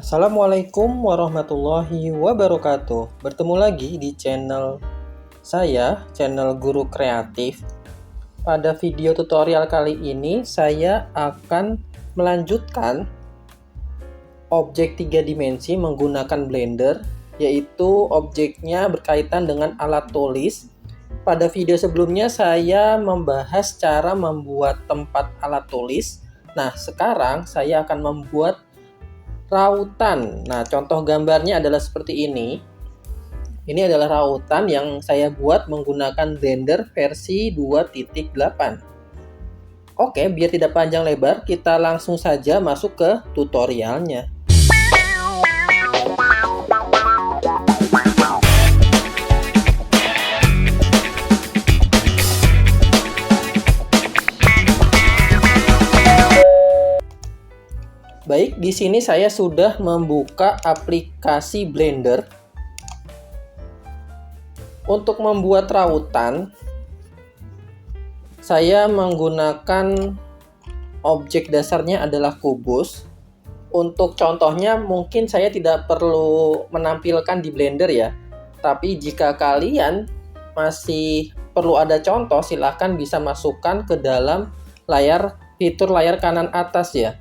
Assalamualaikum warahmatullahi wabarakatuh. Bertemu lagi di channel saya, channel Guru Kreatif. Pada video tutorial kali ini saya akan melanjutkan objek 3 dimensi menggunakan Blender, yaitu objeknya berkaitan dengan alat tulis. Pada video sebelumnya saya membahas cara membuat tempat alat tulis. Nah, sekarang saya akan membuat rautan. Nah, contoh gambarnya adalah seperti ini. Ini adalah rautan yang saya buat menggunakan Blender versi 2.8. Oke, biar tidak panjang lebar, kita langsung saja masuk ke tutorialnya. Baik, di sini saya sudah membuka aplikasi Blender. Untuk membuat rautan, saya menggunakan objek dasarnya adalah kubus. Untuk contohnya mungkin saya tidak perlu menampilkan di Blender ya. Tapi jika kalian masih perlu ada contoh, silahkan bisa masukkan ke dalam fitur layar kanan atas ya.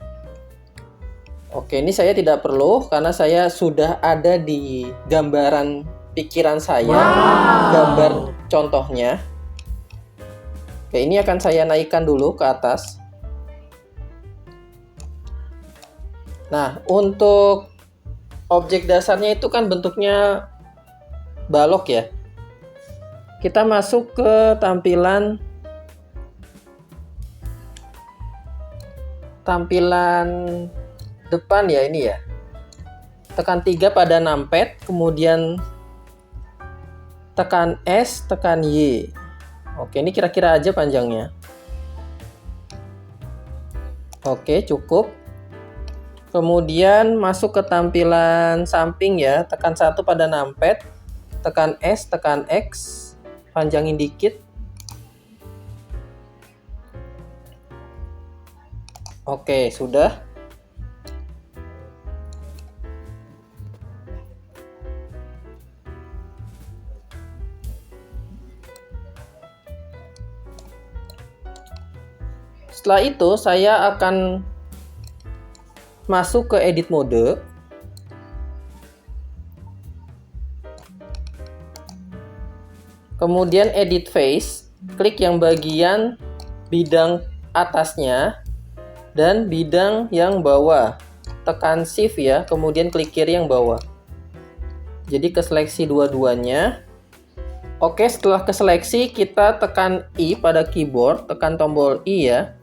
Oke, ini saya tidak perlu karena saya sudah ada di gambaran pikiran saya, gambar contohnya. Oke, ini akan saya naikkan dulu ke atas. Nah, untuk objek dasarnya itu kan bentuknya balok ya. Kita masuk ke tampilan depan ya, ini ya. Tekan 3 pada numpad, kemudian tekan S, tekan Y. Oke, ini kira-kira aja panjangnya. Oke, cukup. Kemudian masuk ke tampilan samping ya, tekan 1 pada numpad, tekan S, tekan X, panjangin dikit. Oke, sudah. Setelah itu saya akan masuk ke edit mode. Kemudian edit face, klik yang bagian bidang atasnya dan bidang yang bawah. Tekan shift ya, kemudian klik kiri yang bawah. Jadi keseleksi dua-duanya. Oke, setelah keseleksi kita tekan I pada keyboard, tekan tombol I ya.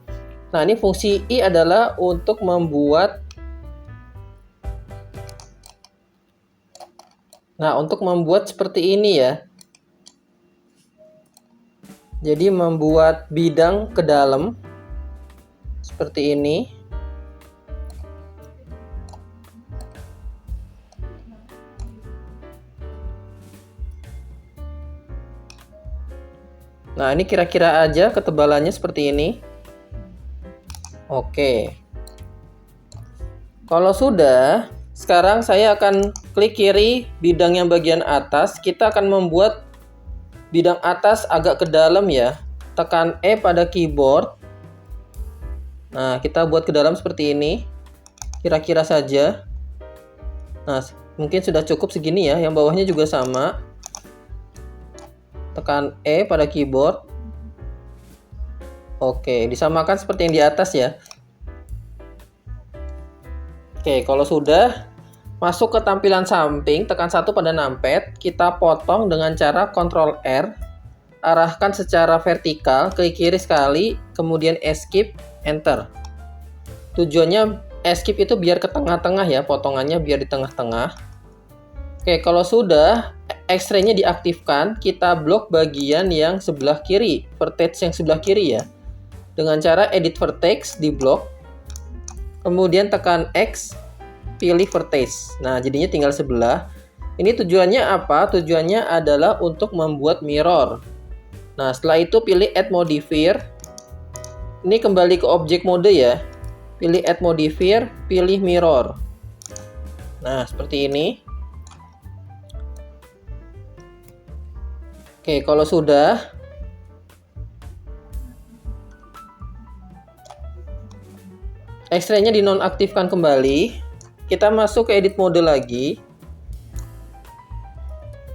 Nah, ini fungsi I adalah untuk membuat seperti ini ya. Jadi membuat bidang ke dalam seperti ini. Nah, ini kira-kira aja ketebalannya seperti ini. Oke. Kalau sudah, sekarang saya akan klik kiri bidang yang bagian atas. Kita akan membuat bidang atas agak ke dalam ya. Tekan E pada keyboard. Nah, kita buat ke dalam seperti ini. Kira-kira saja. Nah, mungkin sudah cukup segini ya. Yang bawahnya juga sama. Tekan E pada keyboard. Oke, disamakan seperti yang di atas ya. Oke, kalau sudah, masuk ke tampilan samping, tekan 1 pada numpad, kita potong dengan cara Ctrl R, arahkan secara vertikal, klik kiri sekali, kemudian escape, enter. Tujuannya escape itu biar ke tengah-tengah ya, potongannya biar di tengah-tengah. Oke, kalau sudah, X-ray-nya diaktifkan, kita blok bagian yang sebelah kiri, vertex yang sebelah kiri ya. Dengan cara edit vertex di blok, kemudian tekan X, pilih vertex. Nah, jadinya tinggal sebelah. Ini tujuannya apa? Tujuannya adalah untuk membuat mirror. Nah, setelah itu pilih add modifier. Ini kembali ke objek mode ya. Pilih add modifier, pilih mirror. Nah, seperti ini. Oke, kalau sudah, X-ray-nya dinonaktifkan kembali. Kita masuk ke edit mode lagi.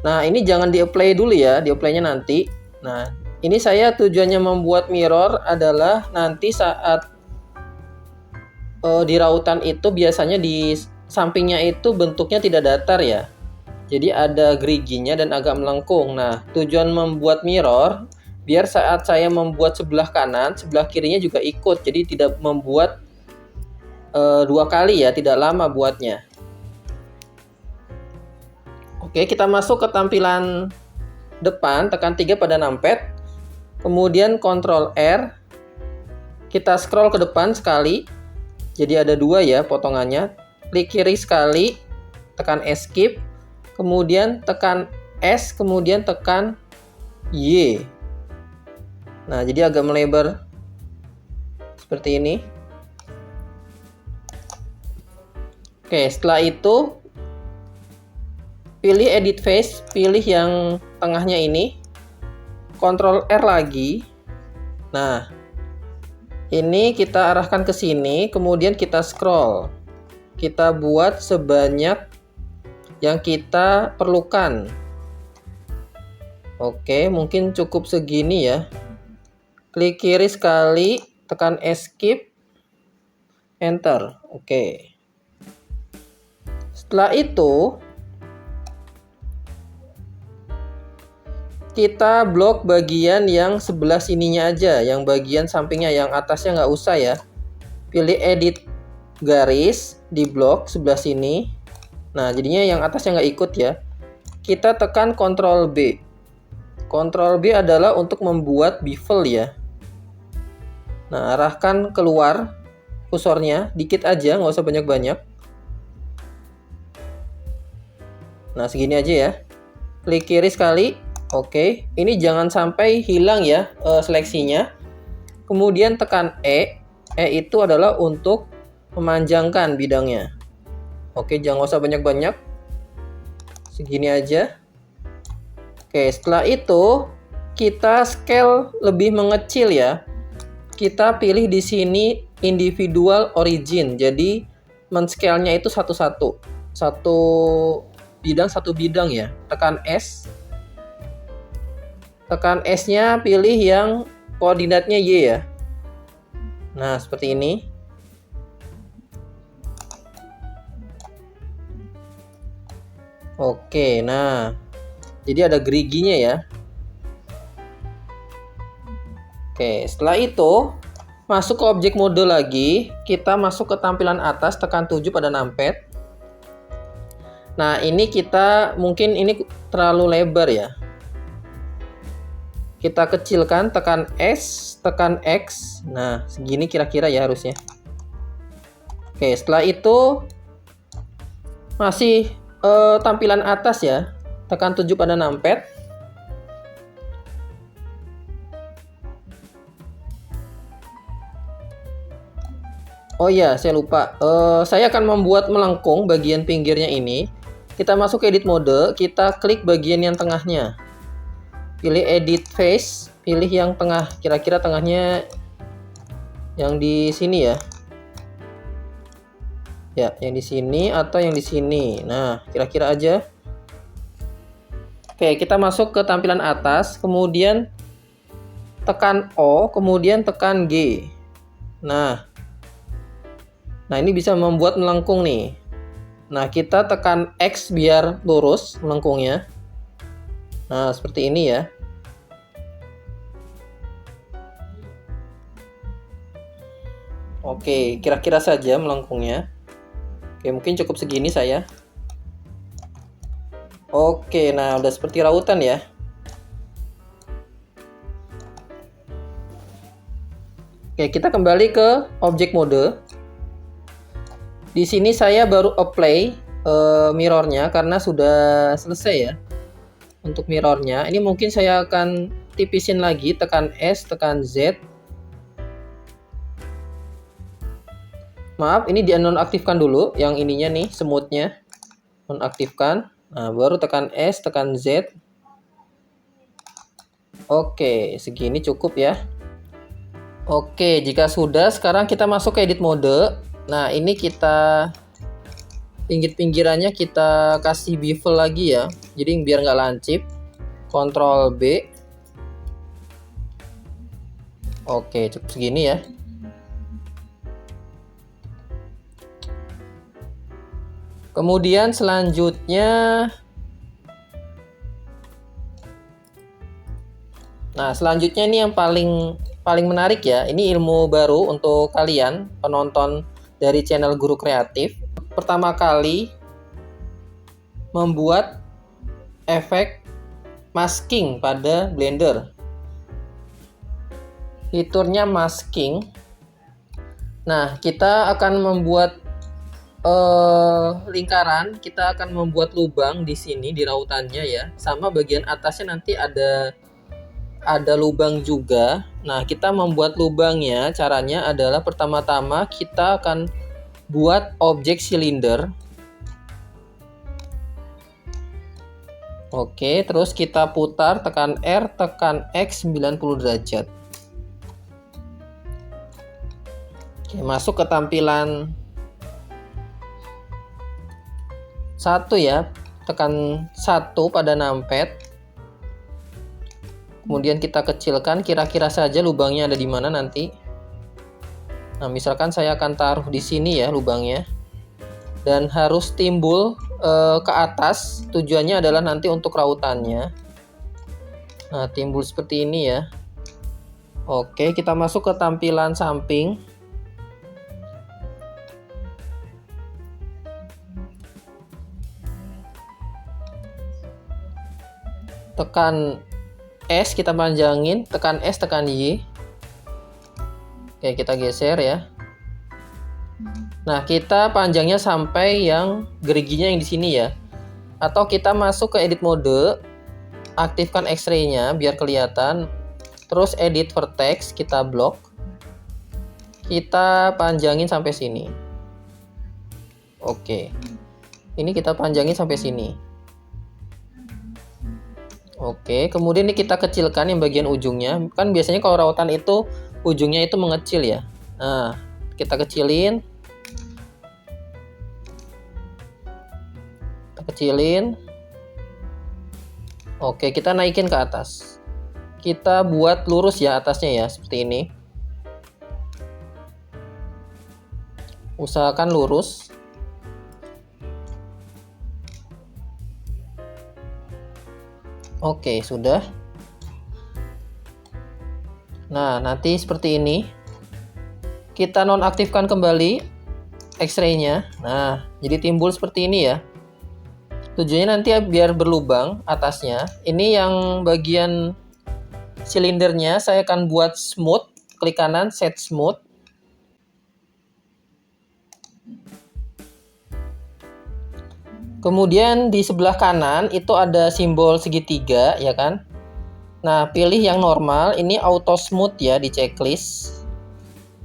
Nah, ini jangan di-apply dulu ya, di-apply-nya nanti. Nah, ini saya tujuannya membuat mirror adalah nanti saat di rautan itu biasanya di sampingnya itu bentuknya tidak datar ya. Jadi ada geriginya dan agak melengkung. Nah, tujuan membuat mirror biar saat saya membuat sebelah kanan, sebelah kirinya juga ikut. Jadi tidak membuat dua kali ya, tidak lama buatnya. Oke, kita masuk ke tampilan depan, tekan 3 pada numpad. Kemudian Ctrl R. Kita scroll ke depan sekali. Jadi ada 2 ya potongannya. Klik kiri sekali, tekan Escape. Kemudian tekan S, kemudian tekan Y. Nah, jadi agak melebar seperti ini. Oke, setelah itu pilih Edit Face, pilih yang tengahnya ini. Ctrl R lagi. Nah, ini kita arahkan ke sini, kemudian kita scroll. Kita buat sebanyak yang kita perlukan. Oke, mungkin cukup segini ya. Klik kiri sekali, tekan Escape, Enter. Oke. Setelah itu, kita blok bagian yang sebelah sininya aja, yang bagian sampingnya, yang atasnya nggak usah ya. Pilih edit garis, di blok sebelah sini. Nah, jadinya yang atasnya nggak ikut ya. Kita tekan Ctrl B. Ctrl B adalah untuk membuat bevel ya. Nah, arahkan keluar kursornya, dikit aja, nggak usah banyak-banyak. Nah, segini aja ya. Klik kiri sekali. Oke, ini jangan sampai hilang ya seleksinya. Kemudian tekan E. E itu adalah untuk memanjangkan bidangnya. Oke, jangan usah banyak-banyak. Segini aja. Oke, setelah itu kita scale lebih mengecil ya. Kita pilih di sini individual origin. Jadi men-scale-nya itu satu-satu. Satu bidang ya. Tekan S. Tekan S-nya pilih yang koordinatnya Y ya. Nah, seperti ini. Oke, nah. Jadi ada geriginya ya. Oke, setelah itu masuk ke objek mode lagi. Kita masuk ke tampilan atas, tekan 7 pada numpad. Nah, ini kita mungkin ini terlalu lebar ya. Kita kecilkan, tekan S, tekan X. Nah, segini kira-kira ya harusnya. Oke, setelah itu masih tampilan atas ya. Tekan 7 pada numpad. Oh iya, saya lupa. Saya akan membuat melengkung bagian pinggirnya ini. Kita masuk ke edit mode, kita klik bagian yang tengahnya. Pilih edit face, pilih yang tengah, kira-kira tengahnya yang di sini ya. Ya, yang di sini atau yang di sini. Nah, kira-kira aja. Oke, kita masuk ke tampilan atas, kemudian tekan O, kemudian tekan G. Nah, ini bisa membuat melengkung nih. Nah, kita tekan X biar lurus melengkungnya. Nah, seperti ini ya. Oke, kira-kira saja melengkungnya. Oke, mungkin cukup segini saya. Oke, nah udah seperti rautan ya. Oke, kita kembali ke objek mode. Di sini saya baru apply mirrornya karena sudah selesai ya. Untuk mirrornya, ini mungkin saya akan tipisin lagi, tekan S, tekan Z. Maaf, ini dinonaktifkan dulu yang ininya nih, semutnya. nonaktifkan. Nah, baru tekan S, tekan Z. Oke, segini cukup ya. Oke, jika sudah, sekarang kita masuk ke edit mode. Nah, ini kita pinggir-pinggirannya kita kasih bevel lagi ya. Jadi biar nggak lancip. Ctrl B. Oke, cukup segini ya. Kemudian selanjutnya, ini yang paling menarik ya. Ini ilmu baru untuk kalian penonton dari channel Guru Kreatif. Pertama kali membuat efek masking pada Blender. Fiturnya masking. Nah, kita akan membuat lingkaran, kita akan membuat lubang di sini di rautannya ya. Sama bagian atasnya nanti ada lubang juga. Nah, kita membuat lubangnya, caranya adalah pertama-tama kita akan buat objek silinder. Oke, terus kita putar, tekan R, tekan X 90 derajat. Oke, masuk ke tampilan 1 ya, tekan 1 pada numpad. Kemudian kita kecilkan, kira-kira saja lubangnya ada di mana nanti. Nah, misalkan saya akan taruh di sini ya lubangnya. Dan harus timbul ke atas, tujuannya adalah nanti untuk rautannya. Nah, timbul seperti ini ya. Oke, kita masuk ke tampilan samping. Tekan S, kita panjangin, tekan S, tekan Y. Oke, kita geser ya. Nah, kita panjangnya sampai yang geriginya yang di sini ya. Atau kita masuk ke edit mode, aktifkan X-ray-nya biar kelihatan. Terus edit vertex, kita blok. Kita panjangin sampai sini. Oke. Ini kita panjangin sampai sini. Oke, kemudian ini kita kecilkan yang bagian ujungnya. Kan biasanya kalau rautan itu ujungnya itu mengecil ya. Nah, kita kecilin. Oke, kita naikin ke atas. Kita buat lurus ya atasnya ya, seperti ini. Usahakan lurus. Oke, sudah. Nah, nanti seperti ini. Kita nonaktifkan kembali X-ray-nya. Nah, jadi timbul seperti ini ya. Tujuannya nanti biar berlubang atasnya. Ini yang bagian silindernya saya akan buat smooth. Klik kanan, set smooth. Kemudian di sebelah kanan itu ada simbol segitiga ya kan. Nah, pilih yang normal, ini auto smooth ya di checklist.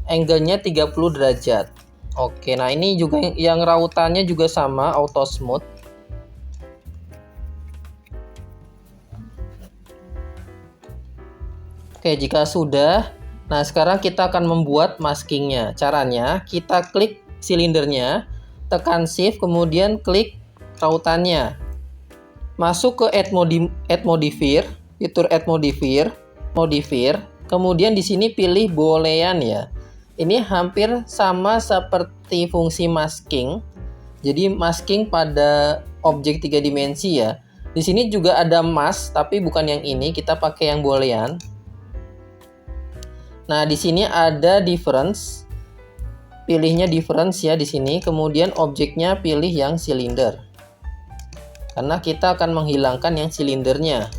Angle-nya 30 derajat. Oke, nah ini juga yang rautannya juga sama, auto smooth. Oke, jika sudah, nah sekarang kita akan membuat maskingnya. Caranya, kita klik silindernya, tekan shift, kemudian klik rautannya. Masuk ke add modifier, fitur add modifier. Kemudian di sini pilih boolean ya. Ini hampir sama seperti fungsi masking. Jadi masking pada objek 3 dimensi ya. Di sini juga ada mask, tapi bukan yang ini, kita pakai yang boolean. Nah, di sini ada difference. Pilihnya difference ya di sini, kemudian objeknya pilih yang silinder. Karena kita akan menghilangkan yang silindernya.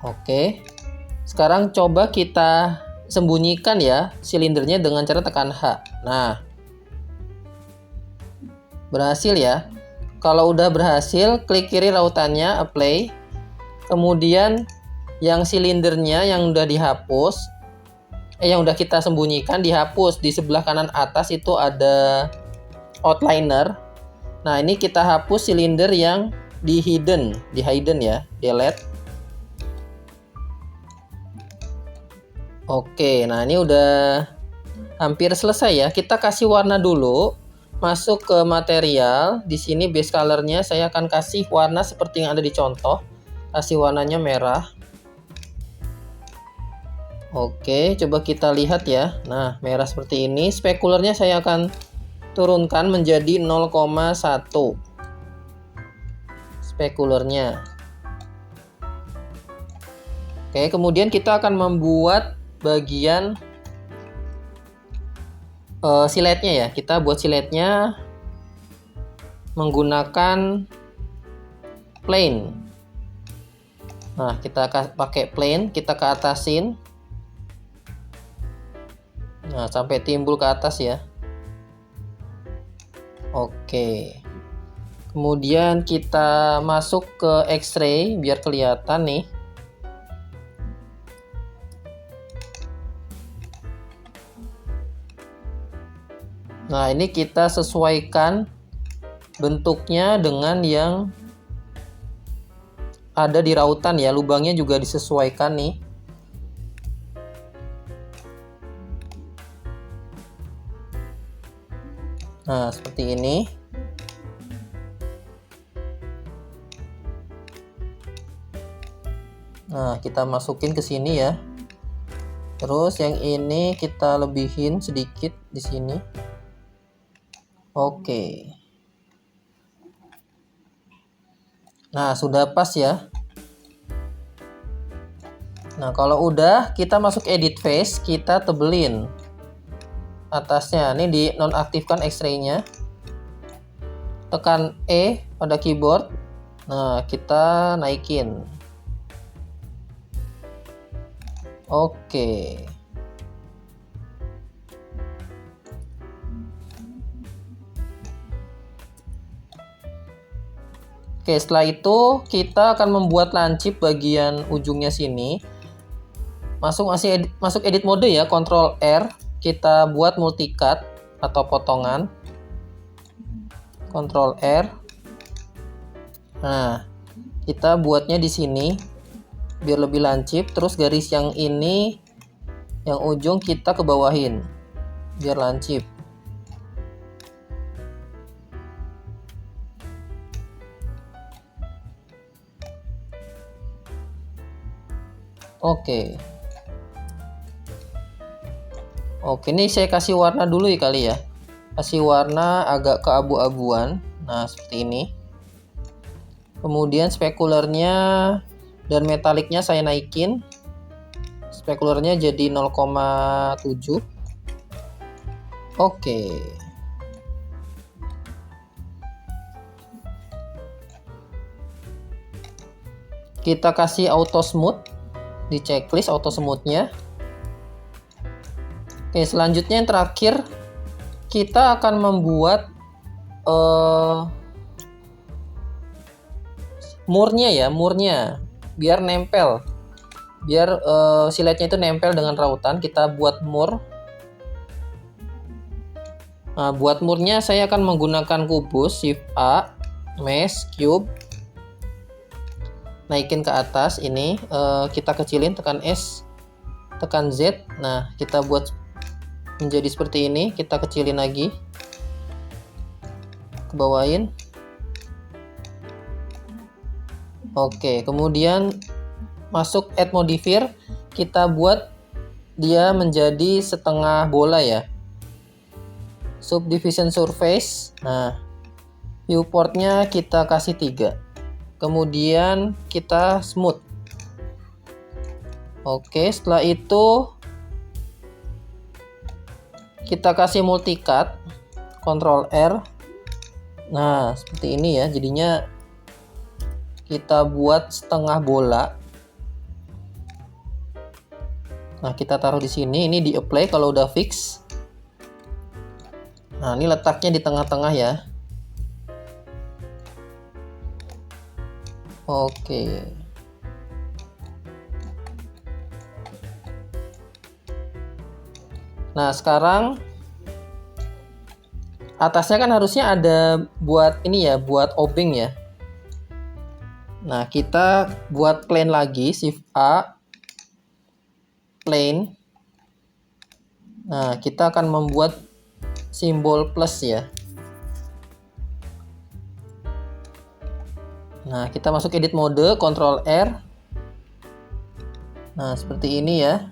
Oke. Sekarang coba kita sembunyikan ya silindernya dengan cara tekan H. Nah. Berhasil ya. Kalau udah berhasil, klik kiri rautannya, apply. Kemudian yang silindernya yang udah dihapus, yang udah kita sembunyikan dihapus. Di sebelah kanan atas itu ada outliner. Nah, ini kita hapus silinder yang di hidden ya, delete. Oke, nah ini udah hampir selesai ya. Kita kasih warna dulu. Masuk ke material. Di sini base colornya saya akan kasih warna seperti yang ada di contoh. Kasih warnanya merah. Oke, coba kita lihat ya. Nah, merah seperti ini. Spekulernya saya akan turunkan menjadi 0,1. Spekulernya. Oke, kemudian kita akan membuat bagian siletnya ya. Kita buat siletnya menggunakan plane. Nah, kita pakai plane, kita ke atasin. Nah, sampai timbul ke atas ya. Oke. Kemudian kita masuk ke X-ray biar kelihatan nih. Nah, ini kita sesuaikan bentuknya dengan yang ada di rautan ya. Lubangnya juga disesuaikan nih. Nah, seperti ini. Nah, kita masukin ke sini ya. Terus yang ini kita lebihin sedikit di sini. Oke. Nah, sudah pas ya. Nah, kalau udah, kita masuk edit face, kita tebelin atasnya. Ini dinonaktifkan X-ray-nya. Tekan E pada keyboard. Nah, kita naikin. Oke. Oke, setelah itu kita akan membuat lancip bagian ujungnya sini. Masuk edit mode ya, Ctrl R. Kita buat multicut atau potongan. Ctrl R. Nah, kita buatnya di sini biar lebih lancip. Terus garis yang ini, yang ujung kita ke bawahin biar lancip. Oke. Oke, ini saya kasih warna dulu ya kali ya. Kasih warna agak keabu-abuan. Nah, seperti ini. Kemudian spekulernya dan metaliknya saya naikin. Spekulernya jadi 0,7. Oke. Kita kasih auto smooth di checklist auto smoothnya. Oke, selanjutnya yang terakhir kita akan membuat murnya ya, murnya biar nempel, biar siletnya itu nempel dengan rautan. Kita buat mur. Nah, buat murnya saya akan menggunakan kubus, Shift A, mesh, cube, naikin ke atas. Ini kita kecilin, tekan S, tekan Z. Nah, kita buat menjadi seperti ini. Kita kecilin lagi, ke bawahin. Oke, kemudian masuk add modifier. Kita buat dia menjadi setengah bola ya. Subdivision surface. Nah, viewportnya kita kasih 3. Kemudian kita smooth. Oke, setelah itu kita kasih multicut, Ctrl R. Nah, seperti ini ya, jadinya kita buat setengah bola. Nah, kita taruh di sini. Ini di apply kalau udah fix. Nah, ini letaknya di tengah-tengah ya. Oke. Nah, sekarang atasnya kan harusnya ada buat ini ya, buat obeng ya. Nah, kita buat plane lagi, Shift A, plane. Nah, kita akan membuat simbol plus ya. Nah, kita masuk edit mode, Ctrl R. Nah, seperti ini ya.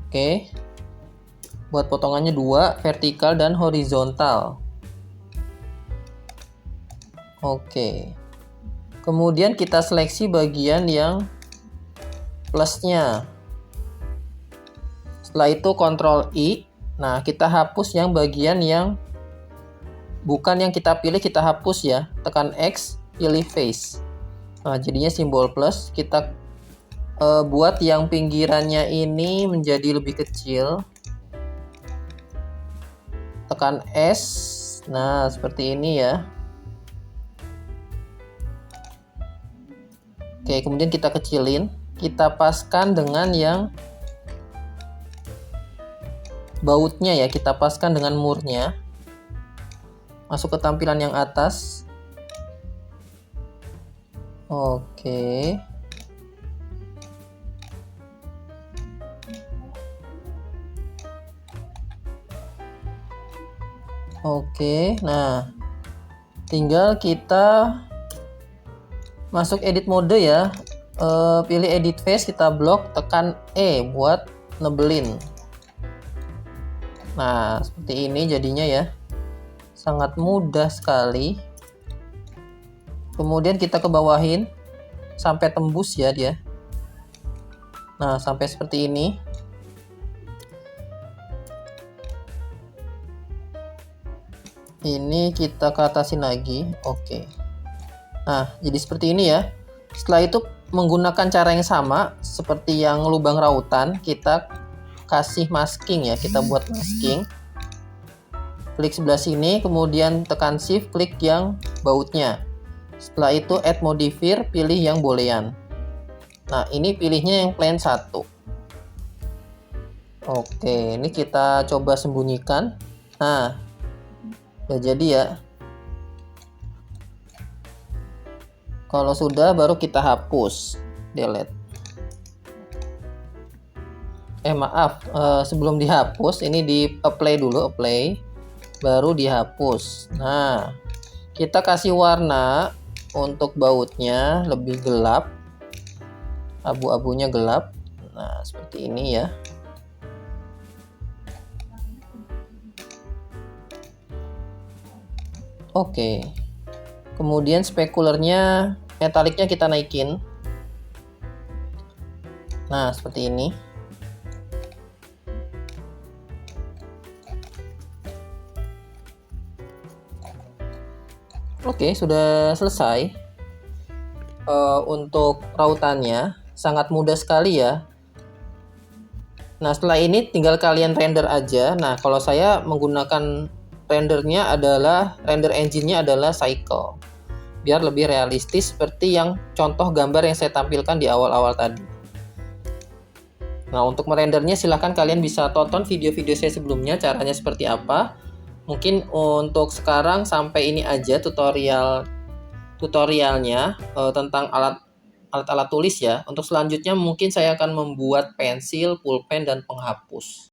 Oke. Buat potongannya 2, vertikal dan horizontal. Oke. Kemudian kita seleksi bagian yang plusnya. Setelah itu Ctrl I. Nah, kita hapus yang bagian yang bukan yang kita pilih, kita hapus ya. Tekan X, pilih face. Nah, jadinya simbol plus. Kita buat yang pinggirannya ini menjadi lebih kecil. Tekan S. Nah, seperti ini ya. Oke, kemudian kita kecilin. Kita paskan dengan yang bautnya ya. Kita paskan dengan murnya. Masuk ke tampilan yang atas. Oke. Oke, nah tinggal kita masuk edit mode ya. Pilih edit face, kita blok, tekan E buat nebelin. Nah, seperti ini jadinya ya. Sangat mudah sekali. Kemudian kita ke bawahin sampai tembus ya dia. Nah, sampai seperti ini. Ini kita ke atasin lagi. Oke. Nah, jadi seperti ini ya. Setelah itu menggunakan cara yang sama seperti yang lubang rautan, kita kasih masking ya. Kita buat masking. Klik sebelah sini, kemudian tekan shift, klik yang bautnya. Setelah itu add modifier, pilih yang boolean. Nah, ini pilihnya yang plane 1. Oke, ini kita coba sembunyikan. Nah, udah jadi ya. Kalau sudah baru kita hapus, delete. Maaf, sebelum dihapus ini di apply dulu, apply, baru dihapus. Nah, kita kasih warna untuk bautnya lebih gelap, abu-abunya gelap. Nah, seperti ini ya. Oke. Kemudian spekulernya, metaliknya kita naikin. Nah, seperti ini. Oke, sudah selesai. Untuk rautannya sangat mudah sekali ya. Nah, setelah ini tinggal kalian render aja. Nah, kalau saya menggunakan render engine-nya adalah Cycle. Biar lebih realistis seperti yang contoh gambar yang saya tampilkan di awal-awal tadi. Nah, untuk merendernya silahkan kalian bisa tonton video-video saya sebelumnya caranya seperti apa. Mungkin untuk sekarang sampai ini aja tutorialnya tentang alat-alat tulis ya. Untuk selanjutnya mungkin saya akan membuat pensil, pulpen, dan penghapus.